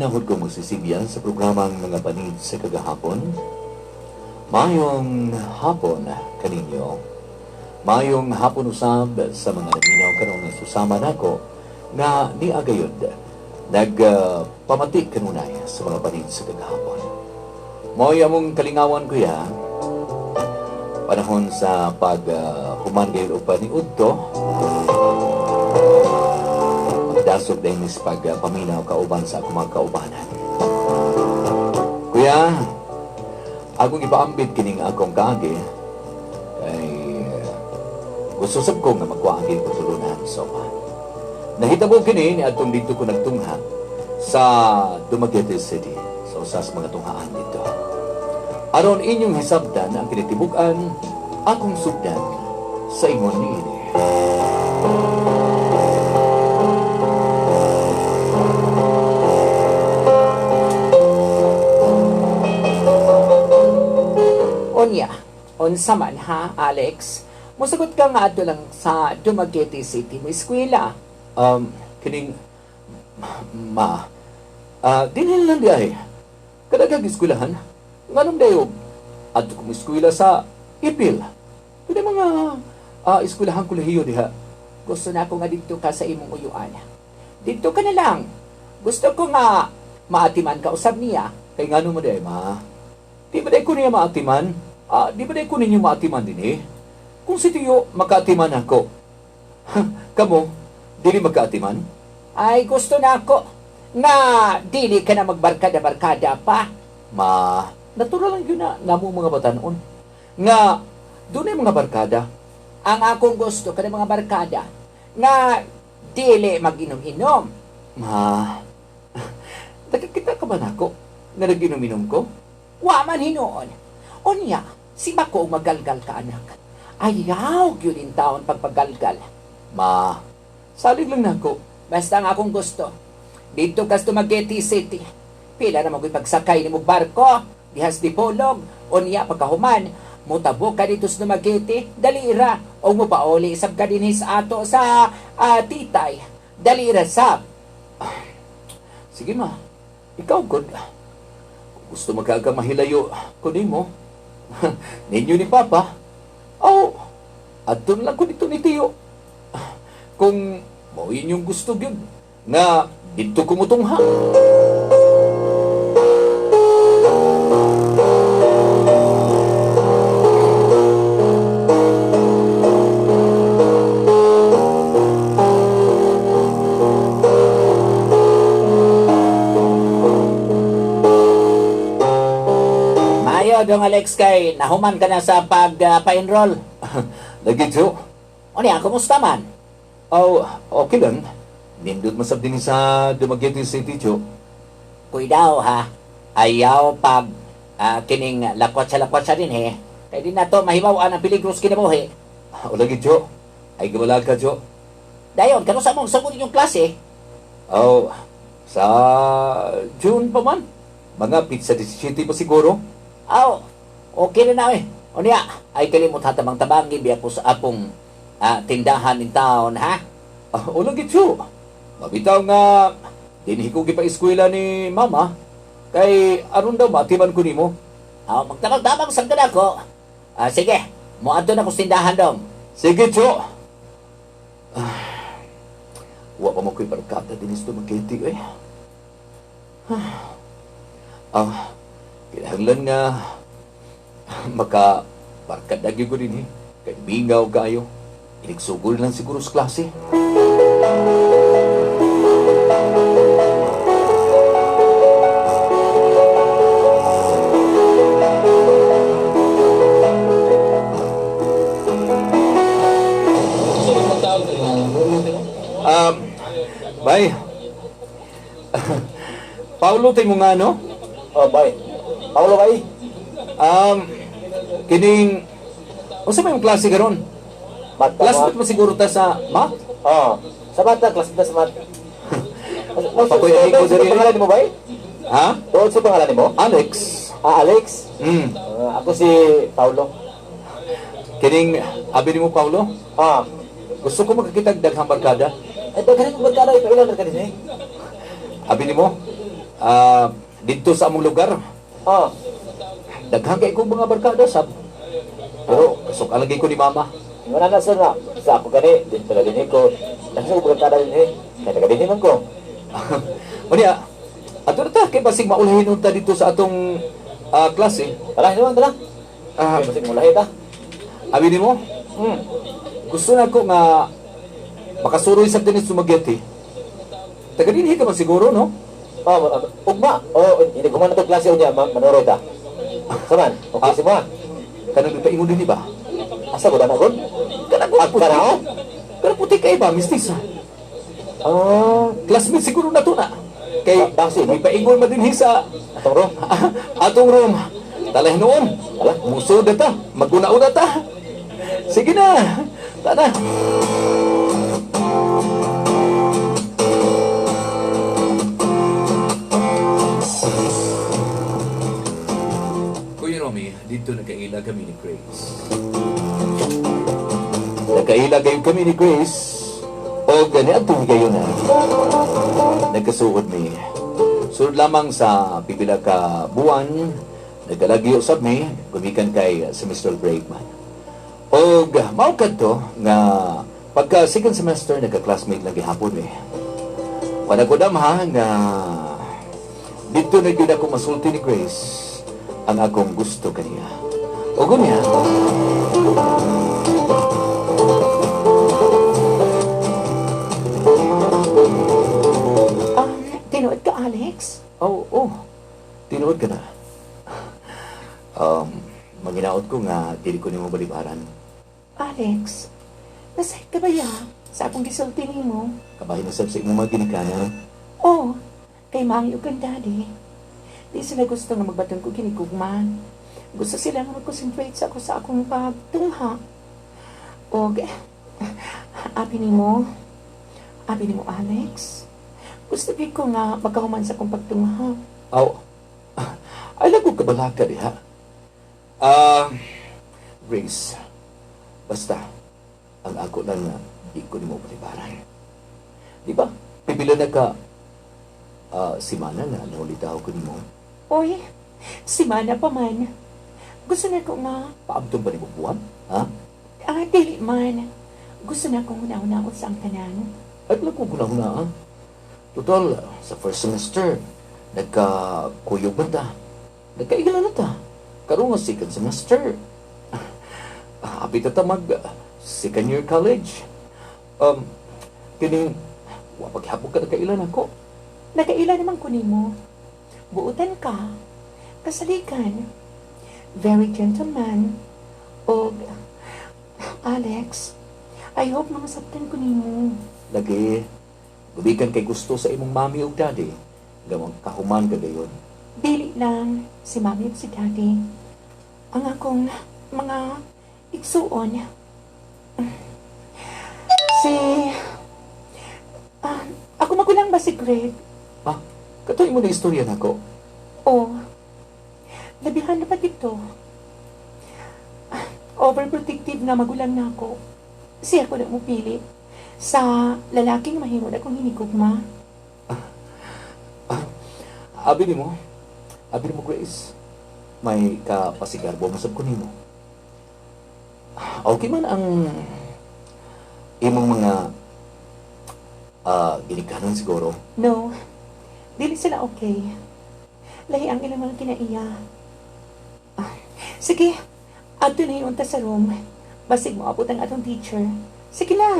Manahod ko magsisibiyan sa programang Mga Panid sa Kagahapon. Mayong hapon kaninyo. Mayong hapon usab sa mga naminaw karon nga susama nako nga ni agayod nagpamatik kanunay sa mga panid sa kagahapon. Mo'y among kalingawan kuya panahon sa pag human gayud og paniudto dasog din is pag paminaw kauban sa akong mga kaubanan. Kuya, akong ipaambit kining akong kaagi kay gusto sab ko nga magkuagi ko tulunan. So, nahitabo kini ni atong dito ko nagtungha sa Dumaguete City. So, sa mga tunghaan dito. Aron inyong hisabdan ang kinitibukan, akong sugdan sa imong niini. Onya, unsa man ha, Alex? Musagot ka nga ato lang sa Dumaguete City mo eskwela. Kining dinhin lang diay. Kadagag eskwelahan. Nganong dayo adto kong eskwela sa Ipil. Pwede mga eskwelahan kolehiyo diha. Gusto na ako nga dito ka sa imong uyuan. Dito ka na lang. Gusto ko nga maatiman ka usab niya. Kay ngano mo diay ma? Di ba day ko niya maatiman? Di ba day ko ninyo maatiman din eh? Kung si Tiyo makaatiman ako, kamo, dili magkaatiman? Ay, gusto na ako nga dili ka na magbarkada-barkada pa. Ma, natural lang yun na namo mga batanon. Nga, doon ay mga barkada. Ang akong gusto ka ng mga barkada nga dili mag-inom-inom. Ma, nakikita ka ba na ako na nag-inom-inom ko? Wa man hinoon. Unya, si Bako magalgal ka anak. Ayaw yun taon pagpagalgal. Ma, salig lang na ako. Basta ang akong gusto. Dito ka sa Dumaguete City. Pila na magpagsakay ni mo barko. Dihas di Polog. Unya, pagkahuman. Mutabo ka dito sa Dumaguete. Dalira. O mo pauli isab ka din sa ato sa titay. Dalira sab. Sige ma, ikaw good. Gusto magkakamahilayo ko mo. Ninyo ni Papa. At doon lang ko dito ni Tiyo. Kung mo inyong gusto yun, nga dito kumutungha. Dong Alex kay nahuman ka na sa pag-pa-enroll. Lagi Jo. O niya, kumusta man? Okay lang. Nindot masab din sa Dumaguete City, Jo. Kuy daw ha. Ayaw pag kining lakwat sa din he. Kaya di na to mahibawaan ang peligros kinabuhi. O lagi Jo. Ay gawalag ka, Jo. Dayon, kano sa mong sabon yung klase? Sa June pa man. Mga pizza 17 pa siguro. Okay na na eh. O niya, ay kalimut hatamang-tabangi biya po sa apong tindahan in town, ha? O lagi Jo. Mabitaw nga dinhi ko gipa-eskwela ni Mama. Kay aron daw matiman ko nimo. Magtabang-tabang sa gana ko. Sige, muadto na ko sa tindahan dong. Sige, Jo. Wa pa mo ko'y barkada din sa Dumaguete, eh. Kinahanglan nga maka-barkada ko din, eh. Kay bingaw kayo. Inigsugol lang siguro sa klase. Bay. Paulo tayo mo nga, no? Bay. Paulo, bay. Kining... O sa may yung klase ka ron? Classmate mo siguro ta sa math? Sa bata, class na sa mat. Pakuya ko diri. Pangalan mo, bay? Ha? Tuod sa pangalan mo? Alex. Alex? Ako si Paulo. Kining, abi ni mo, Paulo? Gusto ko magkakitag daghang barkada. Ito, ganun kong barkada, ipailan na ka din eh. Abi ni mo? Dito sa among lugar, Oh, daghang kay kong mga barkada sab. Pero kasok alagay ko ni mama. wala na sir na. Sa ako gani, din pala din ko. Nasa ko kada din eh. Kaya taga din man ko. Unya, ato na ta kay basig maulahin unta dito sa atong klase. Tara, naman, tara. Ah, Masig mulahi ta. abi nimo, Hmm. gusto na ko nga makasuroy sa tinis sumagyati. Taga dinhi ka man siguro, no? Oh, ugma. Oh, hindi ko man ito klase unya, manoroy ta. Saman, okay si mo. Kanang nagpaingon din ba? Asa ko na gud? Kanang At puti. kana oh. Kanang puti kay ba, mistis? Ah, Classmate siguro na to na. Kay Basi, no? may paingon man din sa atong ro. atong room. Talay noon. Ala, Muso na ta. Maguna-una ta. Sige na. Tana. Kuya Romy, dito nagkaila kami ni Grace. Nagkaila kayo kami ni Grace. O gani atong kayo na. Nagkasuod mi. Sunod lamang sa pipila ka buwan, nagkalagi usab mi, gumikan kay semester break man. O mao kadto nga pagka second semester nagka-classmate lagi hapon mi. Panagudam ha nga dito na gyud ako masulti ni Grace ang akong gusto kaniya. O gunya, Tinuod ka, Alex? tinuod ka na. Maginaot ko nga dili ko nimo balibaran. Alex, nasay ka ba ya? Sa akong gisulti nimo? Kabahin na sab sa imong mga ginikanan. Oh, kay Mangi ug kang daddy. Di sila gusto nga magbaton ko kinikugman. Gusto sila nga mag-concentrate sa ako sa akong pagtungha. O, abi nimo, Alex. Gusto gid ko nga magkahuman sa akong pagtungha. Aw, alam ko kabalaka diha. Grace, basta, ang ako lang na di ko nimo balibaran. Di ba? Pipila na ka, si Mana na naulitaw ko nimo. Oy, si Mana pa man. Gusto na ko nga, Paabtong ba nimo buwan? Ha? dili man. Gusto na kong una-unaon sa ang tanan. Ay, pala ko guna-hunaan. Total, sa first semester, nagka-kuyog ba ta? Nagkaigala na ta. Karoon nga second semester. Apit na ta second year college. Kining, wapaghapog ka nagkailan ako. Nakaila naman ko nimo. Buutan ka. Kasalikan. Very gentleman. O, Alex, I hope na masabtan ko nimo. Lagi, gubikan kay gusto sa imong mami o daddy. Gamang kahuman ka gayon. Dili lang si mami at si daddy. Ang akong mga igsuon. Si... ako magulang ba si Greg? Ha? Katoy mo na istorya na ko. O, labihan na pa dito. Overprotective na magulang na ako. Siya ko na mo pili sa lalaking mahimo na kong hinigugma. Abi ni mo, Grace, may kapasigarbo masab ko nimo. Okay man ang imong mga ginikanan siguro. No, dili sila okay. Lahi ang ilang mga kinaiya. Sige, ato na yung sa room. Basig mo abot ang atong teacher. Sige na.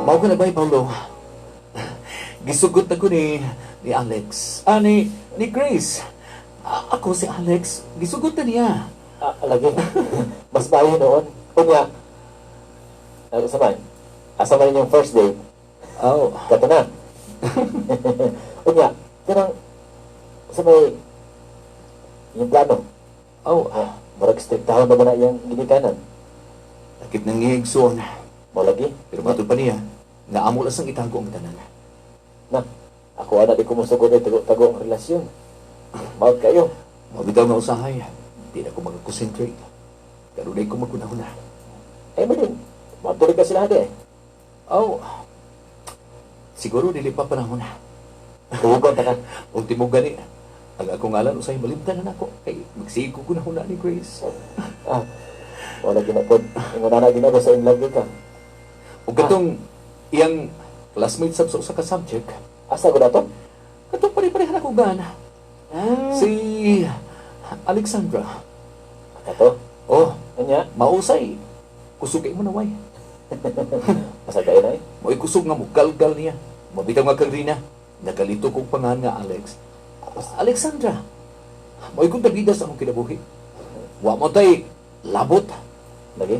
Mao ka na ba, Paulo? Gisugot ako ni Alex. Ni Grace. Ako si Alex. Gisugot na niya. Lagi. Mas bayo noon. Unya. Saman. Asa man yung first day. Oh. Kato na. Unya. Kanang sa may yung plano. Oh. Murag strict taon naman na yung ginikanan. Lakit nang ngigsuon. Mo lagi. Pero matod pa niya. Nga amo lasang itago ang tanan. Na. Ako ana di ko musugod ay tago ang relasyon. Maud kayo. Mabitaw nga usahay, di na ko mag-concentrate. Karunay ko magkunahuna. Ay mo din. Matuloy ka sila hadi eh. Oh, siguro dili pa panahon na. Tuhugon ta ka. Ultimo gani, ang akong ngalan usay malimtan na ako. Kay magsigo ko na huna ni Grace. Ah, wala ginapod. Ingon na ginagawa sa inlove ka. O katong iyang classmate sa usa ka subject, Asa ko na to? katong pare-pareha ako gana. Si Alexandra. Ato? Oh, Anya? mausay. Kusugay mo na way. Asa kayo na eh? Mo'y kusog nga mo galgal niya. Mabitaw nga kang Rina. Nakalito kong pangalan nga Alex. Alexandra. Mo'y kong tabida sa akong kinabuhi. Wa mo tay labot. Lagi?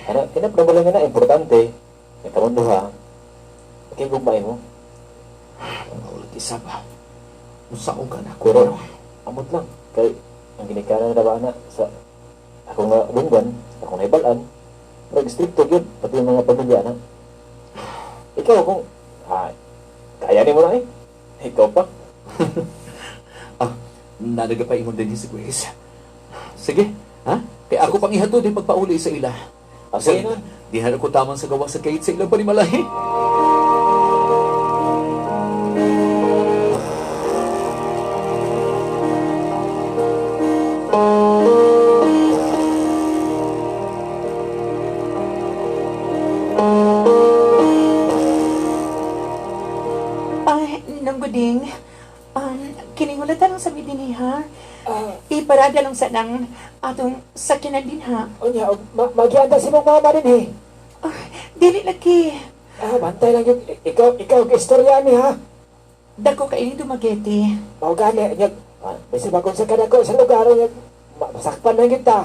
Ano, inaproblema na importante. Ito mo duha. Okay, gugmay mo. Maulat isa pa. Musaong ka na. Pero, amot lang. Kay, ang ginikanan na ba na sa ako nga lungban, ako nga ibalan, nag-stricto yun, pati yung mga pamilya na. Ikaw kung, kaya ni mo na eh. Ikaw pa. Nadaga pa ingon din si Grace. Sige, ha? Kaya ako pang ihatod din pagpauli sa ila. Sige na. Di na ko tamang sa gawa sa kahit sa ilang panimalahi. Ay, nang guding, kiningulatan lang sa midin ha. Iparada lang sa nang atong sakyanan din ha. Onya, magyanda si mong mama din eh. Dili lagi. Bantay lang yung, ikaw istorya ni ha. Dako ka ini dumageti. Mao gani, nyag, bisa bakon sa kadako sa lugar, nyag, masakpan na kita.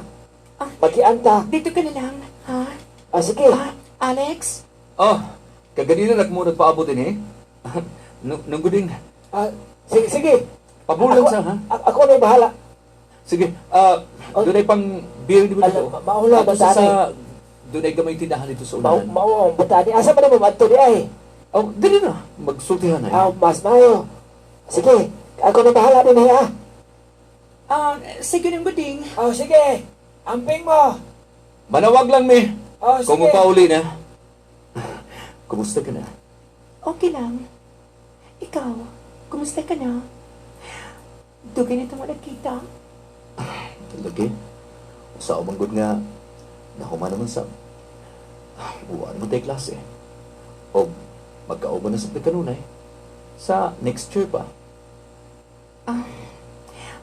Magianta. Dito ka na lang, ha? Sige. Alex? Oh, kaganina na mo nagpaabot din eh. Nung guding, Sige. pabulan sa ha? Ako na yung bahala. Sige, doon ay pang beer di ba dito? Maula ba sa doon ay gamay tindahan dito sa unahan. Mao ang butani. Asa pa na mamadto di ay? Oh, dili na. Magsultihan na. Mas mayo. Sige. Ako na bahala din ha. Sige nang guding. Sige. Amping mo. Manawag lang mi. Sige. Kung mapauli na. Kumusta ka na? Okay lang. Ikaw, kumusta ka na? Dugay na itong nakita. Lagi. Sa umanggod nga, nakuha naman sa buwan mo tayo klase. O magkauban na sa kanunay. Sa next year pa.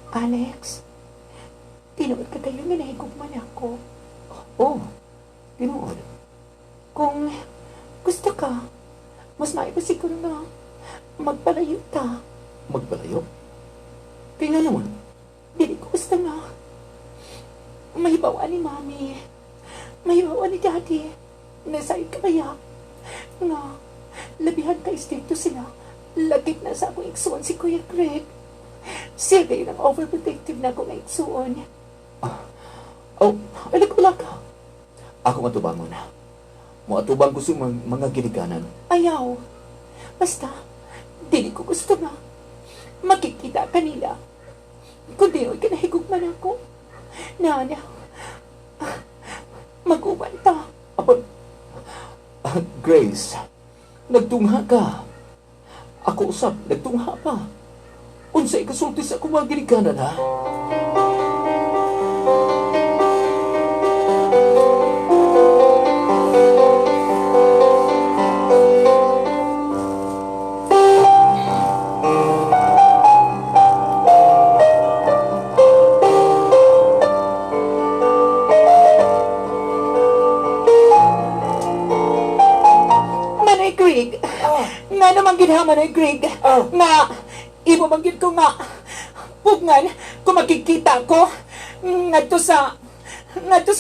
Alex, tinuod ka kayo nga nahigugman ako. Oh, tinuod. Kung gusto ka, mas maiba siguro na magpalayo ka. Magpalayo? Kaya nga naman. Dili ko gusto nga. Mahibawa ni Mami. Mahibawa ni Daddy. Nasa'yo ka kaya. Nga, labihan ka istrikto sila. Lagit na sa akong iksuon si Kuya Greg. Siya kayo ng overprotective na akong iksuon. Alam ko lang ka. Ako matubangon na. Muatubang ko sa mga ginikanan. Ayaw. Basta, dili ko gusto nga. Makikita ka nila. Kung di ka nahigugman ako. Nana, mag-uban ta. Grace, nagtungha ka. Ako usap, nagtungha pa. Unsay kasulti sa akong mga ginikanan, ha? Manay Greg, nga naman ginha Manay Greg, nga ibubanggit ko nga, pugngan, kung makikita ko, ngadto sa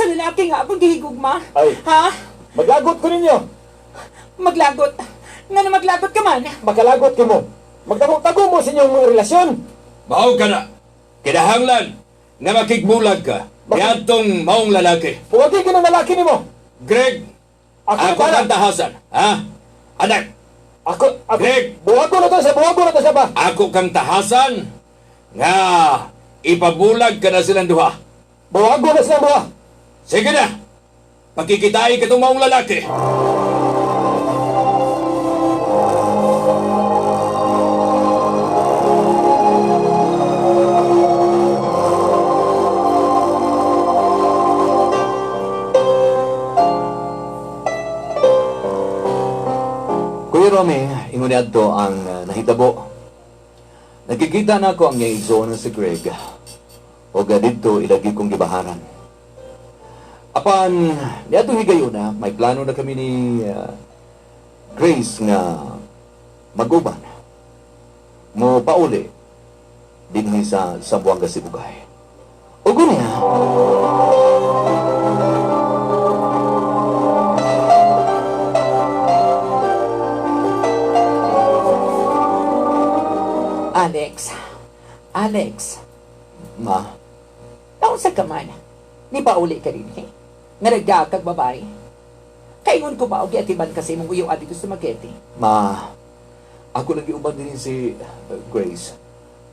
lalaki nga akong gihigugma. Ay. Ha? Maglagot ko ninyo. Maglagot. Nga na maglagot ka man. Magkalagot ka mo. Magtago-tago mo sa inyong relasyon. Mao ka na. Kinahanglan nga makigbulag ka. Niadtong maong lalaki. Puwagi ka ng lalaki ni mo. Greg, ako bala. kang tahasan. Ha? Anak, Ako, Greg! buwag ko na to siya ba? ako kang tahasan nga ipabulag ka na silang duha. Bawago na sila ba? Sige na, pagkikitay ka itong maong lalaki. Kuya Romy, ingon niadto ang nahitabo. Nakikita na ako ang igsoon si Greg. O dito ilagi kong gibaharan. Apan, niadto higayon na, may plano na kami ni Grace nga maguban. Mo pauli dinhi sa Sambuanga Sibugay. O gunya. Alex, Ma, naunsa ka man? Ni pauli ka rin, eh? Nga nagdakag babae. Kaingon ko ba, o giatiman kasi mong uyaw dito sa Makete? Ma, ako lagi uban din si Grace.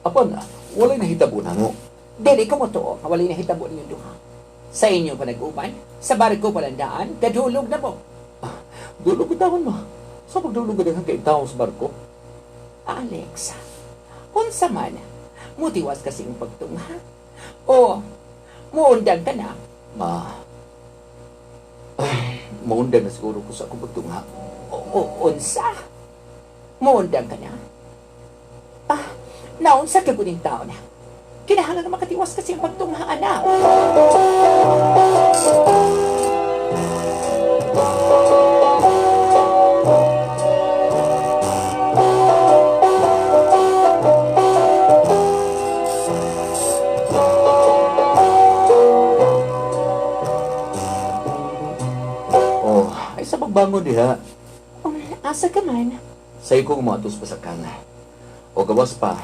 Apan, walay nahitabo na no. Dili ko mo to, walay na hitabo ninyo duha. Sa inyo pa nag-uban? Sa barko palandaan, kadulog na mo. Dulog ko tawon, ma. Sa pagdulog ka din kay tao sa barko. Alex, unsa man, mutiwas kasi yung pagtungha. O, muundan ka na. Ma, maundan na siguro ko sa akong pagtungha. Unsa? Muundan ka na? Naunsa ka kuning tao na. Kinahanglan na makatiwas kasi yung pagtungha, anak. Oh, ay sa pagbangon diha, Asa ka man? sa ikong matos pa sa kana. O gawas pa,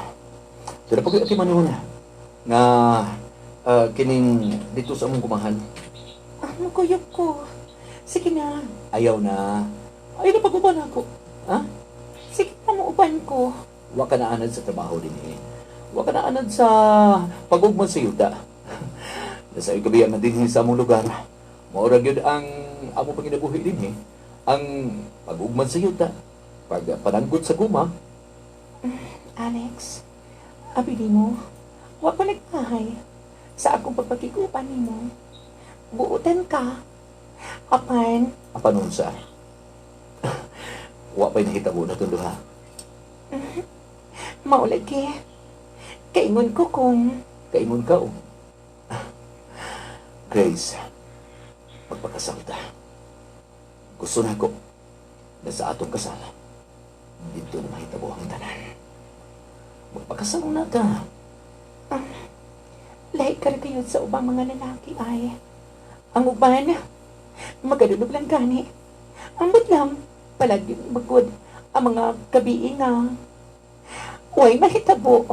tira pag ati manihon nga kining dito sa among kumahan. Maguyok ko. Sige na. Ayaw na. Ay na pag-uban ako. Ha? Sige na mo uban ko. Wa ka na anad sa trabaho din eh. Wa ka na anad sa pag-ugman sa yuta. Nasa ikabihan na din sa among lugar. Maurag yun ang among panginabuhi din eh. Ang pag-ugman sa yuta. Pag pananggot sa guma. Alex, abili mo, wa ko nagpahay sa akong pagpakikupan mo. Buutan ka. Apan, Apanon sa. Wa pa'y nahitabo na itong duha. maulagi. Kaingon ko kung Kaingon ka o. Grace, magpakasal ta. Gusto na ko na sa atong kasal, dito na mahitabo ang tanan. Magpakasal na ta. lahi ka rin kayo sa ubang mga lalaki ay. Ang uban, magadulog lang gani. Ang lang, palagi magod ang mga gabi nga. Huwag mahitabo.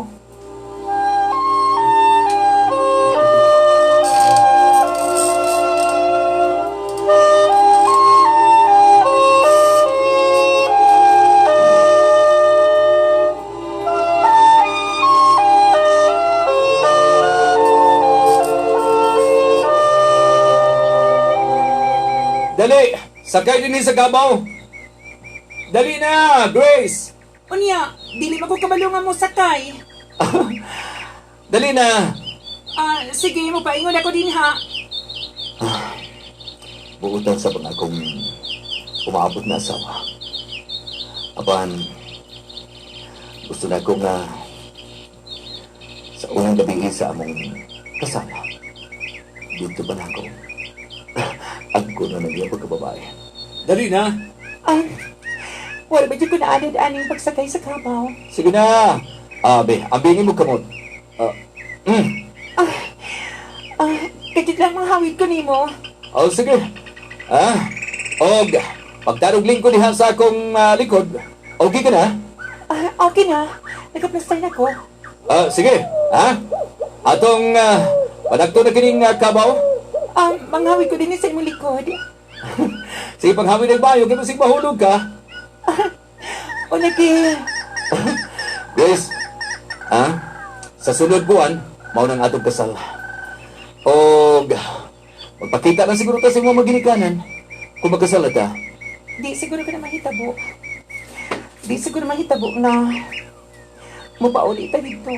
Dali! Sakay din sa gabaw! Dali na, Grace! Unya, dili mo ko kabalungan mo sakay. Dali na! Sige mo, paingon ako din ha. Buutan sa mga akong umaabot na asawa. Apan, gusto na akong sa unang gabi sa among kasama. Dito ba na ako? Ako na nagyang pagkababae. Dali na! Wala ba dyan ko naanid-aning pagsakay sa kabaw? Sige na! Abe, ambingin mo kamot. Kadit lang mga hawid ko nimo. Oh, sige. Og, pagtarugling ko diha sa akong likod. Okay ka na? Okay na. Nagka-plaster na ko. Sige. Atong panagto na kining kabaw. Manghawid ko din sa imong likod. Sige, paghawin ng bayo, kaya masig mahulog ka. O lagi. Grace, Sa sunod buwan, mao nang atong kasal. O magpakita lang siguro ta sa mga maginikanan kung magkasal na ta. Di siguro ka na mahitabo. Di siguro mahitabo na mupauli ta dito.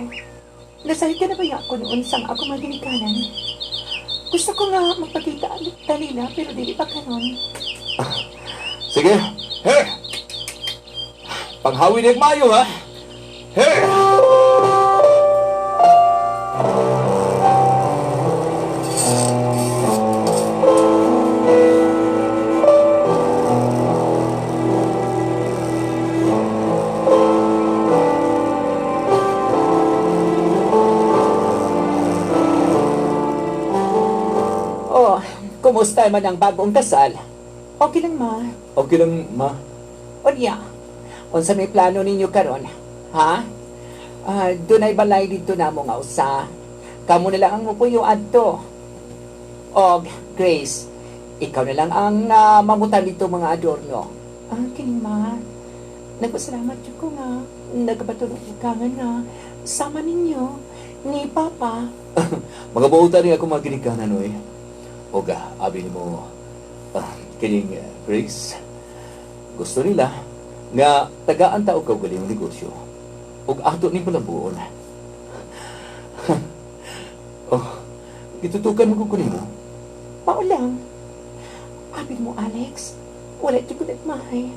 Nasahit ka na ba niya ako noon sang ako maginikanan? Gusto ko nga magpakita ulit talila pero dili pa kanon. Sige. Hey! Panghawi na mayo, ha? Hey! Oh, kumusta man ang bagong kasal? Okay lang, ma. Okay lang, ma. Unya, unsa may plano ninyo karon? Ha? Dunay balay dito namo nga usa. Kamo na lang ang mupuyo adto. Og Grace, ikaw na lang ang mamutan dito mga adorno. Kining ma. Nagpasalamat jud ko nga nagpatulog ka nga sama ninyo ni Papa. Mga buutan rin ako mga ginikanan, oy. Oga, abi ni mo, kining Grace, gusto nila nga tagaan tao ka galing negosyo. Ug ato ni palabuon. Oh, gitutukan mo ko nimo. Mao lang. Abi mo, Alex, wala ito ko nagmahay.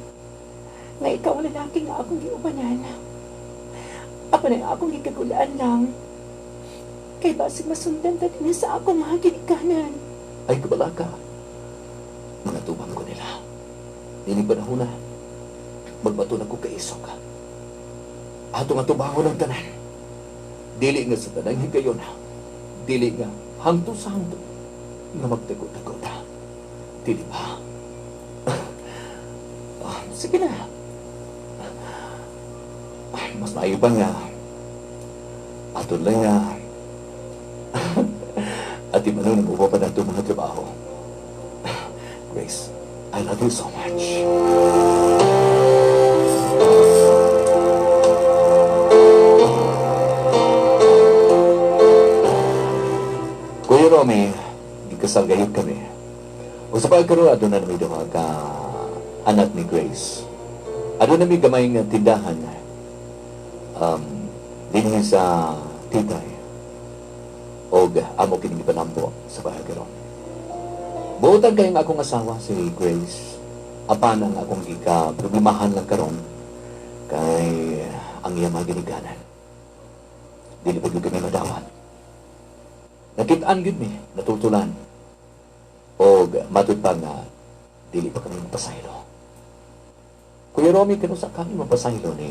Nga ikaw ang lalaki nga akong giubanan. Ako na akong gikagulaan lang. Kay basig masundan ta din sa akong mga ginikanan. Ay, kabala ka. Mga tubang ko nila. Dili panahon na. Magbato na ko kay isok ka. Ato nga tubangon ng tanan. Dili nga sa tanang higayon. Dili nga hangto sa hangto. Nga magtagot-tagot na. Dili ba? Sige na. Mas maayo pa nga. Ato lang nga. At iba na nabuha pa na ito mga trabaho. Grace, I love you so much. Kuya Romy, ikasal gayot kami. O sa pagkaroon, adun na may duha ka anak ni Grace. Adun na may gamay nga tindahan. Din sa titay. O amo kining panambo sa bahay karon. Buotan kayong akong asawa si Grace. Apan ang akong problemahan lang karon kay ang iyang mga ginikanan. Dili pa gyud kami madawat. Nakit-an gyud mi, natutulan. O matud pa nga dili pa kami mapasaylo. Kuya Romy, kanusa kami mapasaylo ni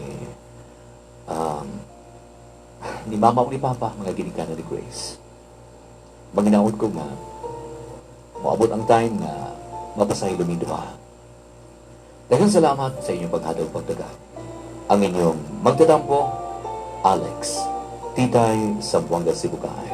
Mama o ni Papa, mga ginikanan ni Grace. Manginaot ko nga, maabot ang time na mapasahilo mi duha. Daghang salamat sa inyong paghadog pagdaga. Ang inyong magtatampo, Alex, Titay, Sambuanga, Sibugay.